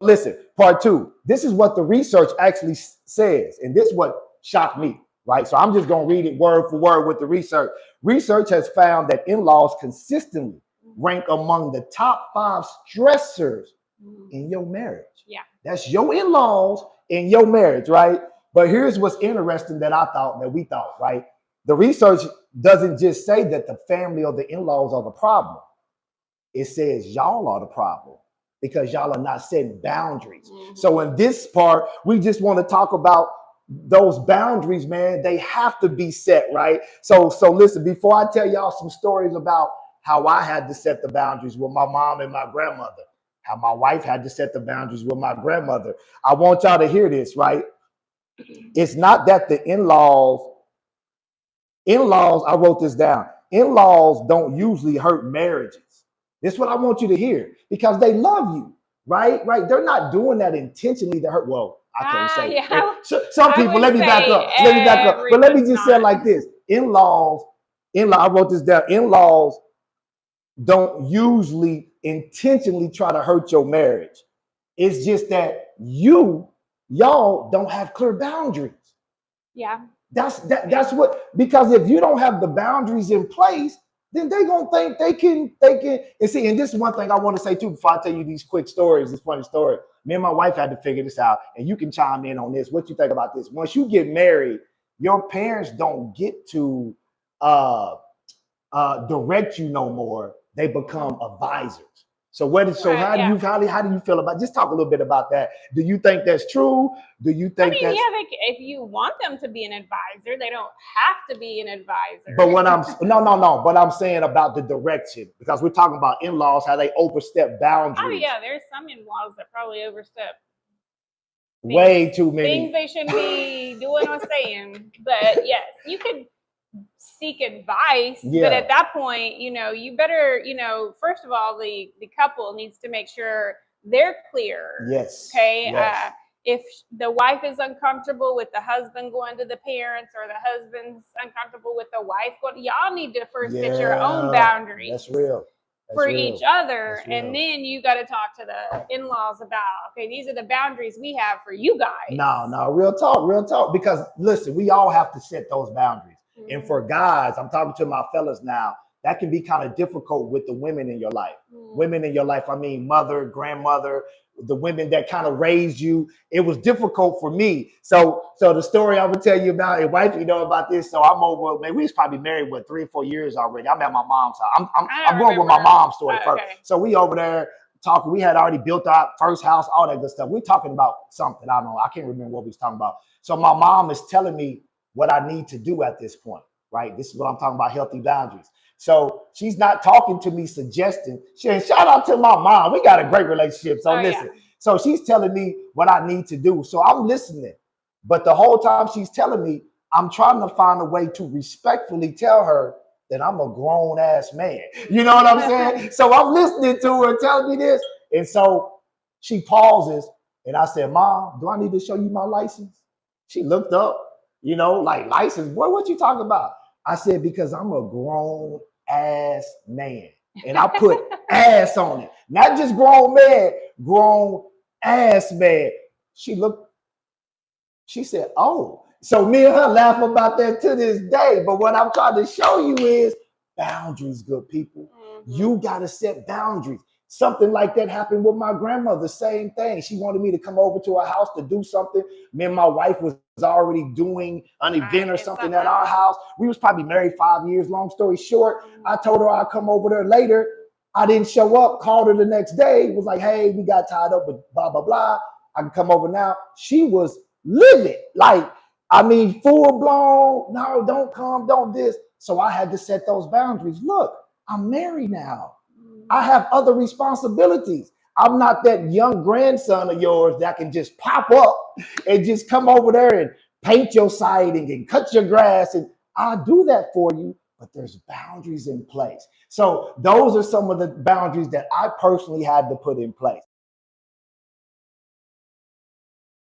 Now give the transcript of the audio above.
Listen, part two. This is what the research actually says, and this is what shocked me, right? So I'm just going to read it word for word with the research. Research has found that in-laws consistently rank among the top 5 stressors in your marriage. Yeah. That's your in-laws in your marriage, right? But here's what's interesting that we thought, right? The research doesn't just say that the family or the in-laws are the problem. It says y'all are the problem because y'all are not setting boundaries. Mm-hmm. So in this part, we just want to talk about those boundaries, man. They have to be set, right? So listen, before I tell y'all some stories about how I had to set the boundaries with my mom and my grandmother, how my wife had to set the boundaries with my grandmother, I want y'all to hear this, right? It's not that the in-laws, I wrote this down. In-laws don't usually hurt marriages. This is what I want you to hear because they love you, right? Right. They're not doing that intentionally to hurt. Well, I can't say. Yeah. Some people, let me back up. But let me just say it like this. In-laws, I wrote this down. In-laws don't usually intentionally try to hurt your marriage. It's just that y'all don't have clear boundaries. Yeah. That's what, because if you don't have the boundaries in place, then they're going to think they can, and see, and this is one thing I want to say too, before I tell you these quick stories, this funny story. Me and my wife had to figure this out, and you can chime in on this. What you think about this? Once you get married, your parents don't get to direct you no more. They become advisors. So how do you feel about? Just talk a little bit about that. Do you think that's true? Do you think that's? Yeah, if you want them to be an advisor, they don't have to be an advisor. But what I'm but I'm saying about the direction, because we're talking about in-laws, how they overstep boundaries. Oh yeah, there's some in-laws that probably overstep way too many things they shouldn't be doing or saying. But yes, you could seek advice, but at that point, you better, first of all, the couple needs to make sure they're clear. Yes. Okay. Yes. If the wife is uncomfortable with the husband going to the parents, or the husband's uncomfortable with the wife going, y'all need to first set your own boundaries. That's real. For each other, and then you got to talk to the in-laws about, okay, these are the boundaries we have for you guys. No, real talk. Because listen, we all have to set those boundaries. Mm-hmm. And for guys, I'm talking to my fellas now, that can be kind of difficult with the women in your life. Mm-hmm. Women in your life, I mean, mother, grandmother, the women that kind of raised you. It was difficult for me. So the story I would tell you about, and wife, about this. So I'm over, man, we was probably married, 3 or 4 years already. I'm at my mom's house. I'm going with my mom's story first. So we over there talking. We had already built our first house, all that good stuff. We're talking about something. I don't know. I can't remember what we was talking about. So my mom is telling me what I need to do at this point, right? This is what I'm talking about, healthy boundaries. So she's not talking to me, suggesting. Shout out to my mom. We got a great relationship. So listen. Yeah. So she's telling me what I need to do. So I'm listening. But the whole time she's telling me, I'm trying to find a way to respectfully tell her that I'm a grown ass man. You know what I'm saying? So I'm listening to her telling me this. And so she pauses and I said, Mom, do I need to show you my license? She looked up, like license. Boy, what you talking about? I said, because I'm a grown ass man. And I put ass on it. Not just grown man, grown ass man. She said, oh. So me and her laugh about that to this day. But what I'm trying to show you is boundaries, good people. Mm-hmm. You got to set boundaries. Something like that happened with my grandmother. Same thing. She wanted me to come over to her house to do something. Me and my wife was already doing an event or something at our house. We was probably married 5 years. Long story short, I told her I'd come over there later. I didn't show up, called her the next day, was like, hey, we got tied up with blah, blah, blah. I can come over now. She was livid. Full blown, no, don't come, don't this. So I had to set those boundaries. Look, I'm married now. I have other responsibilities. I'm not that young grandson of yours that can just pop up and just come over there and paint your siding and cut your grass. And I'll do that for you, but there's boundaries in place. So those are some of the boundaries that I personally had to put in place.